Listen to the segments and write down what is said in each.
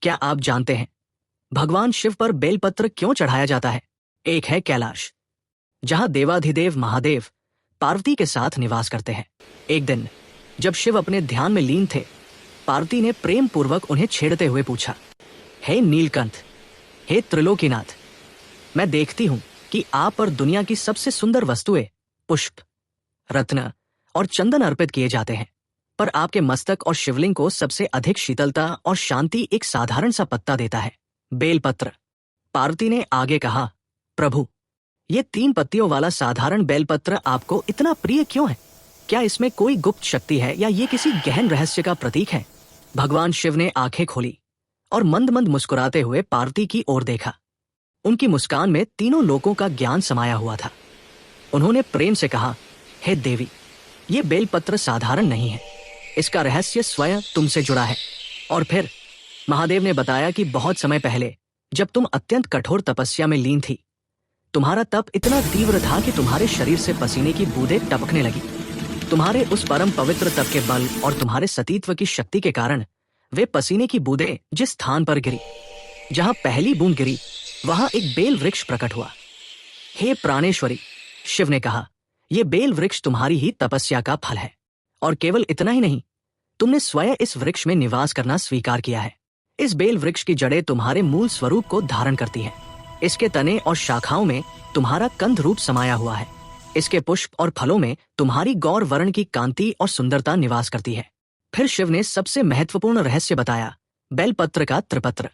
क्या आप जानते हैं भगवान शिव पर बेलपत्र क्यों चढ़ाया जाता है? एक है कैलाश, जहां देवाधिदेव महादेव पार्वती के साथ निवास करते हैं। एक दिन जब शिव अपने ध्यान में लीन थे, पार्वती ने प्रेम पूर्वक उन्हें छेड़ते हुए पूछा, हे नीलकंठ, हे त्रिलोकीनाथ, मैं देखती हूं कि आप पर दुनिया की सबसे सुंदर वस्तुएं पुष्प, रत्न और चंदन अर्पित किए जाते हैं, पर आपके मस्तक और शिवलिंग को सबसे अधिक शीतलता और शांति एक साधारण सा पत्ता देता है, बेलपत्र। पार्वती ने आगे कहा, प्रभु, ये 3 पत्तियों वाला साधारण बेलपत्र आपको इतना प्रिय क्यों है? क्या इसमें कोई गुप्त शक्ति है या ये किसी गहन रहस्य का प्रतीक है? भगवान शिव ने आंखें खोली और मंद मंद मुस्कुराते हुए पार्वती की ओर देखा। उनकी मुस्कान में तीनों लोकों का ज्ञान समाया हुआ था। उन्होंने प्रेम से कहा, हे देवी, ये बेलपत्र साधारण नहीं है, इसका रहस्य स्वयं तुमसे जुड़ा है। और फिर महादेव ने बताया कि बहुत समय पहले जब तुम अत्यंत कठोर तपस्या में लीन थी, तुम्हारा तप इतना तीव्र था कि तुम्हारे शरीर से पसीने की बूंदें टपकने लगी। तुम्हारे उस परम पवित्र तप के बल और तुम्हारे सतीत्व की शक्ति के कारण वे पसीने की बूंदें जिस स्थान पर गिरी, जहां पहली बूंद गिरी, वहां एक बेल वृक्ष प्रकट हुआ। हे प्राणेश्वरी, शिव ने कहा, यह बेल वृक्ष तुम्हारी ही तपस्या का फल है। और केवल इतना ही नहीं, तुमने स्वयं इस वृक्ष में निवास करना स्वीकार किया है। इस बेल वृक्ष की जड़ें तुम्हारे मूल स्वरूप को धारण करती हैं। इसके तने और शाखाओं में तुम्हारा कंद रूप समाया हुआ है। इसके पुष्प और फलों में तुम्हारी गौर वर्ण की कांति और सुंदरता निवास करती है। फिर शिव ने सबसे महत्वपूर्ण रहस्य बताया, बेलपत्र का त्रिपत्र।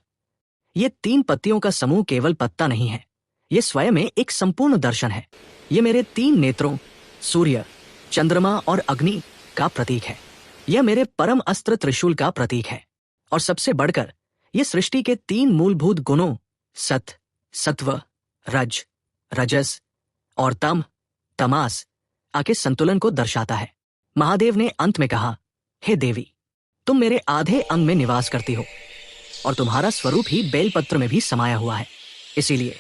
ये 3 पत्तियों का समूह केवल पत्ता नहीं है, ये स्वयं में एक संपूर्ण दर्शन है। ये मेरे 3 नेत्रों, सूर्य, चंद्रमा और अग्नि का प्रतीक है। यह मेरे परम अस्त्र त्रिशूल का प्रतीक है। और सबसे बढ़कर यह सृष्टि के 3 मूलभूत गुणों सत, सत्व, रज, रजस और तम, तमास आके संतुलन को दर्शाता है। महादेव ने अंत में कहा, हे देवी, तुम मेरे आधे अंग में निवास करती हो और तुम्हारा स्वरूप ही बेलपत्र में भी समाया हुआ है। इसीलिए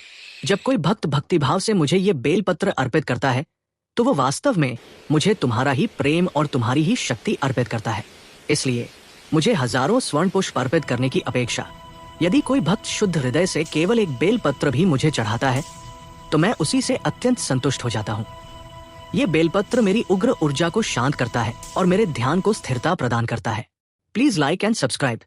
जब कोई भक्त भक्तिभाव से मुझे ये बेलपत्र अर्पित करता है, तो वो वास्तव में मुझे तुम्हारा ही प्रेम और तुम्हारी ही शक्ति अर्पित करता है। इसलिए मुझे हजारों स्वर्ण पुष्प अर्पित करने की अपेक्षा यदि कोई भक्त शुद्ध हृदय से केवल एक बेलपत्र भी मुझे चढ़ाता है, तो मैं उसी से अत्यंत संतुष्ट हो जाता हूँ। ये बेलपत्र मेरी उग्र ऊर्जा को शांत करता है और मेरे ध्यान को स्थिरता प्रदान करता है। Please like and subscribe.